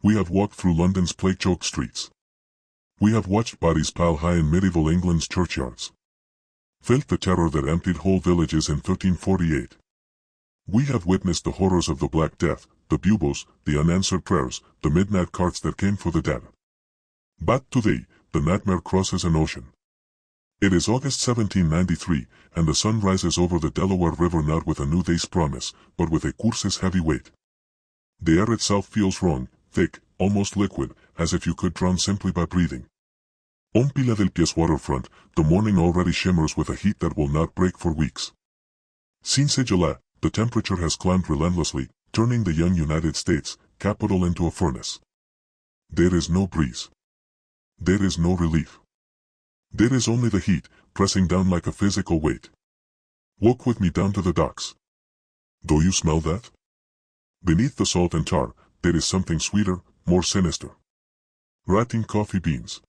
We have walked through London's plague-choked streets. We have watched bodies pile high in medieval England's churchyards. Felt the terror that emptied whole villages in 1348. We have witnessed the horrors of the Black Death, the buboes, the unanswered prayers, the midnight carts that came for the dead. But today, the nightmare crosses an ocean. It is August 1793, and the sun rises over the Delaware River not with a new day's promise, but with a course's heavy weight. The air itself feels wrong, thick, almost liquid, as if you could drown simply by breathing. On Philadelphia's waterfront, the morning already shimmers with a heat that will not break for weeks. Since July, the temperature has climbed relentlessly, turning the young United States capital into a furnace. There is no breeze. There is no relief. There is only the heat, pressing down like a physical weight. Walk with me down to the docks. Do you smell that? Beneath the salt and tar, there is something sweeter, more sinister. Rotting coffee beans.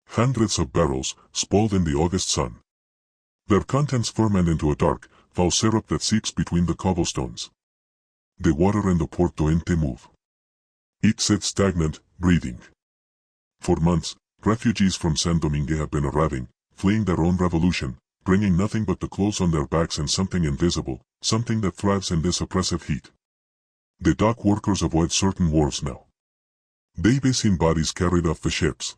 Hundreds of barrels, spoiled in the August sun. Their contents ferment into a dark, foul syrup that seeps between the cobblestones. The water in the port don't move. It sits stagnant, breathing. For months, refugees from San Domingue have been arriving, fleeing their own revolution, bringing nothing but the clothes on their backs and something invisible, something that thrives in this oppressive heat. The dock workers avoid certain wharves now. They've seen bodies carried off the ships.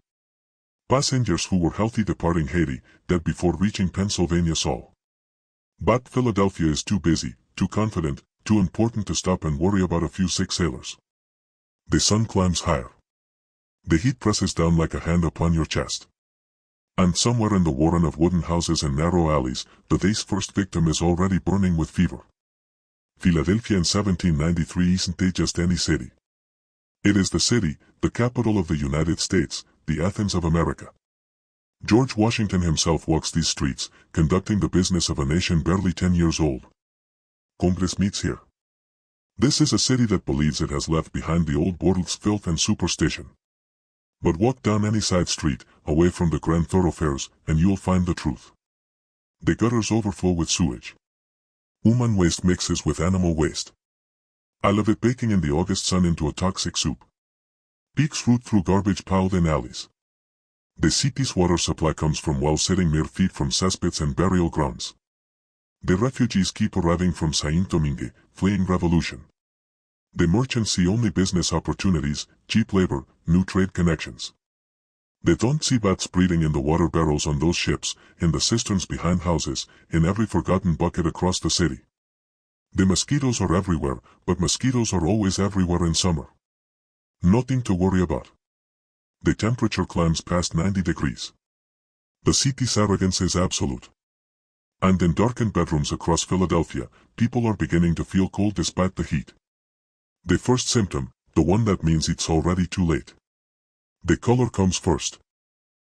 Passengers who were healthy departing Haiti, dead before reaching Pennsylvania saw. But Philadelphia is too busy, too confident, too important to stop and worry about a few sick sailors. The sun climbs higher. The heat presses down like a hand upon your chest. And somewhere in the warren of wooden houses and narrow alleys, the day's first victim is already burning with fever. Philadelphia in 1793 isn't just any city. It is the city, the capital of the United States, the Athens of America. George Washington himself walks these streets, conducting the business of a nation barely 10 years old. Congress meets here. This is a city that believes it has left behind the old world's filth and superstition. But walk down any side street, away from the grand thoroughfares, and you'll find the truth. The gutters overflow with sewage. Human waste mixes with animal waste. I love it baking in the August sun into a toxic soup. Peaks root through garbage piled in alleys. The city's water supply comes from wells sitting mere feet from cesspits and burial grounds. The refugees keep arriving from Saint Domingue, fleeing revolution. The merchants see only business opportunities, cheap labor, new trade connections. They don't see bats breeding in the water barrels on those ships, in the cisterns behind houses, in every forgotten bucket across the city. The mosquitoes are everywhere, but mosquitoes are always everywhere in summer. Nothing to worry about. The temperature climbs past 90 degrees. The city's arrogance is absolute. And in darkened bedrooms across Philadelphia, people are beginning to feel cold despite the heat. The first symptom, the one that means it's already too late. The color comes first.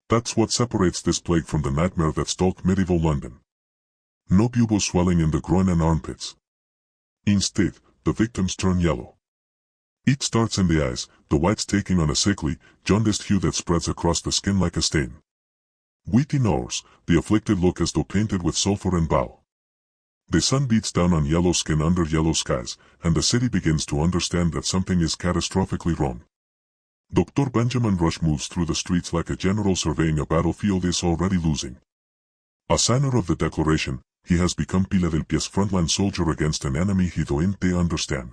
That's what separates this plague from the nightmare that stalked medieval London. No bubo swelling in the groin and armpits. Instead, the victims turn yellow. It starts in the eyes, the whites taking on a sickly, jaundiced hue that spreads across the skin like a stain. Within hours, the afflicted look as though painted with sulfur and bile. The sun beats down on yellow skin under yellow skies, and the city begins to understand that something is catastrophically wrong. Dr. Benjamin Rush moves through the streets like a general surveying a battlefield is already losing. A signer of the Declaration, he has become Philadelphia's frontline soldier against an enemy he don't understand.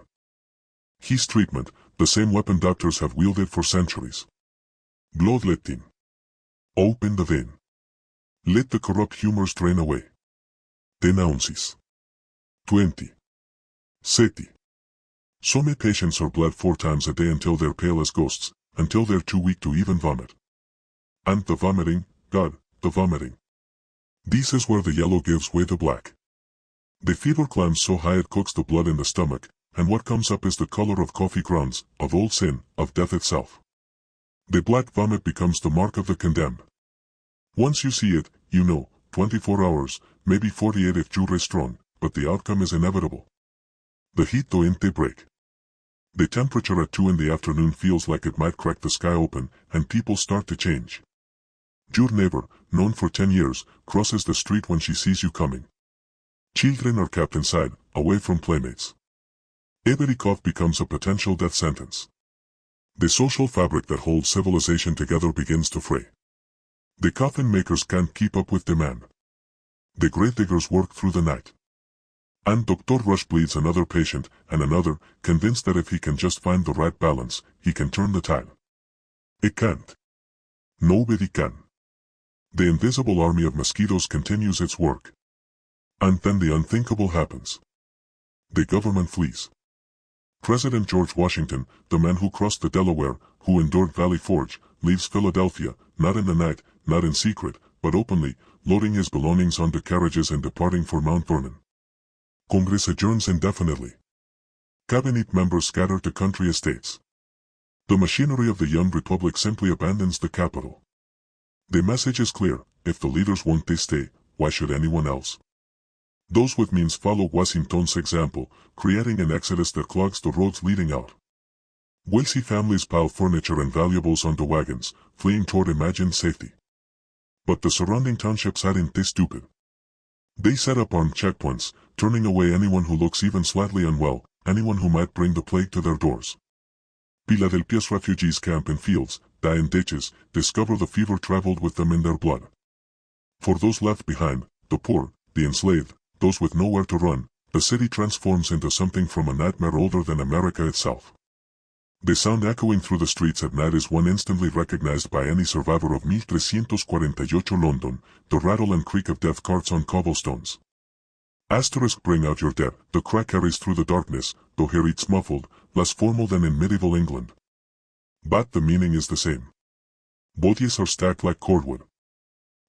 His treatment, the same weapon doctors have wielded for centuries. Bloodletting. Open the vein. Let the corrupt humors drain away. 10 ounces. 20. 30. Some patients are bled 4 times a day until they're pale as ghosts, until they're too weak to even vomit. And the vomiting, God, the vomiting. This is where the yellow gives way to black. The fever climbs so high it cooks the blood in the stomach, and what comes up is the color of coffee grounds, of old sin, of death itself. The black vomit becomes the mark of the condemned. Once you see it, you know, 24 hours, maybe 48 if you're strong, but the outcome is inevitable. The heat don't break. The temperature at 2 in the afternoon feels like it might crack the sky open, and people start to change. Your neighbor, known for 10 years, crosses the street when she sees you coming. Children are kept inside, away from playmates. Every cough becomes a potential death sentence. The social fabric that holds civilization together begins to fray. The coffin makers can't keep up with demand. The grave diggers work through the night. And Dr. Rush bleeds another patient and another, convinced that if he can just find the right balance, he can turn the tide. It can't. Nobody can. The invisible army of mosquitoes continues its work. And then the unthinkable happens. The government flees. President George Washington, the man who crossed the Delaware, who endured Valley Forge, leaves Philadelphia, not in the night, not in secret, but openly, loading his belongings onto carriages and departing for Mount Vernon. Congress adjourns indefinitely. Cabinet members scatter to country estates. The machinery of the young republic simply abandons the capital. The message is clear: if the leaders won't they stay, why should anyone else? Those with means follow Washington's example, creating an exodus that clogs the roads leading out. Wealthy families pile furniture and valuables onto wagons, fleeing toward imagined safety. But the surrounding townships aren't this stupid. They set up armed checkpoints, turning away anyone who looks even slightly unwell, anyone who might bring the plague to their doors. Philadelphia's refugees camp in fields, die in ditches, discover the fever traveled with them in their blood. For those left behind, the poor, the enslaved, those with nowhere to run, the city transforms into something from a nightmare older than America itself. The sound echoing through the streets at night is one instantly recognized by any survivor of 1348 London, the rattle and creak of death carts on cobblestones. Asterisk bring out your dead, the cry carries through the darkness, though here it's muffled, less formal than in medieval England. But the meaning is the same. Bodies are stacked like cordwood.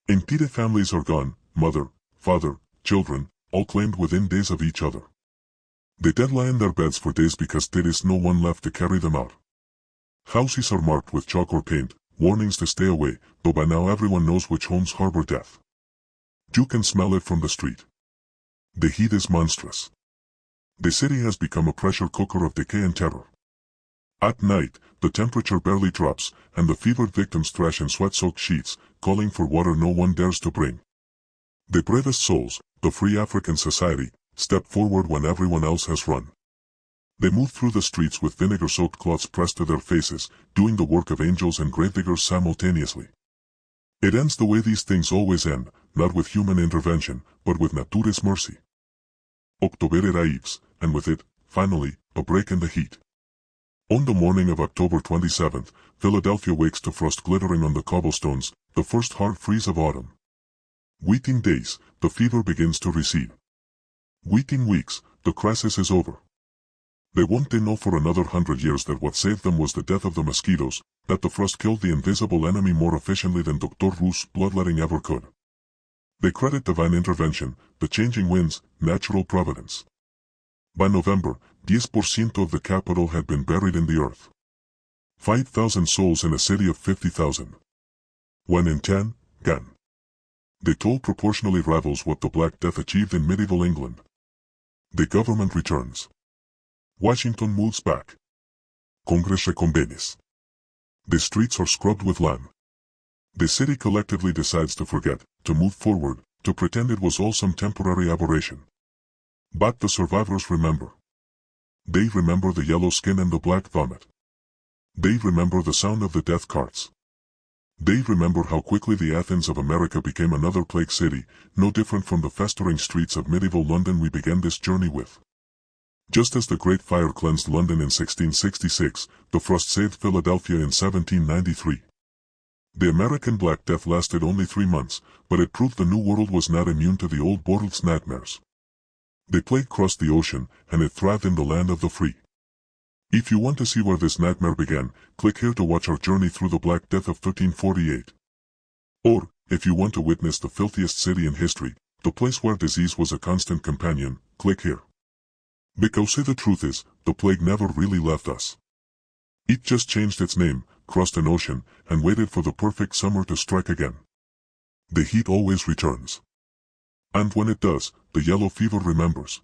Entire families are gone, mother, father, children, all claimed within days of each other. The dead lie in their beds for days because there is no one left to carry them out. Houses are marked with chalk or paint, warnings to stay away, though by now everyone knows which homes harbor death. You can smell it from the street. The heat is monstrous. The city has become a pressure cooker of decay and terror. At night, the temperature barely drops, and the fevered victims thrash in sweat-soaked sheets, calling for water no one dares to bring. The bravest souls, the free African society, step forward when everyone else has run. They move through the streets with vinegar-soaked cloths pressed to their faces, doing the work of angels and gravediggers simultaneously. It ends the way these things always end, not with human intervention, but with Nature's mercy. October arrives, and with it, finally, a break in the heat. On the morning of October 27th, Philadelphia wakes to frost glittering on the cobblestones, the first hard freeze of autumn. Within days, the fever begins to recede. Within weeks, the crisis is over. They won't know for another 100 years that what saved them was the death of the mosquitoes, that the frost killed the invisible enemy more efficiently than Dr. Rush's bloodletting ever could. They credit divine intervention, the changing winds, natural providence. By November, 10% of the capital had been buried in the earth. 5,000 souls in a city of 50,000. 1 in 10, gone. The toll proportionally rivals what the Black Death achieved in medieval England. The government returns. Washington moves back. Congress reconvenes. The streets are scrubbed with lime. The city collectively decides to forget, to move forward, to pretend it was all some temporary aberration. But the survivors remember. They remember the yellow skin and the black vomit. They remember the sound of the death carts. They remember how quickly the Athens of America became another plague city, no different from the festering streets of medieval London we began this journey with. Just as the Great Fire cleansed London in 1666, the frost saved Philadelphia in 1793. The American Black Death lasted only 3 months, but it proved the New World was not immune to the Old World's nightmares. The plague crossed the ocean, and it thrived in the land of the free. If you want to see where this nightmare began, click here to watch our journey through the Black Death of 1348. Or, if you want to witness the filthiest city in history, the place where disease was a constant companion, click here. Because the truth is, the plague never really left us. It just changed its name, crossed an ocean, and waited for the perfect summer to strike again. The heat always returns. And when it does, the yellow fever remembers.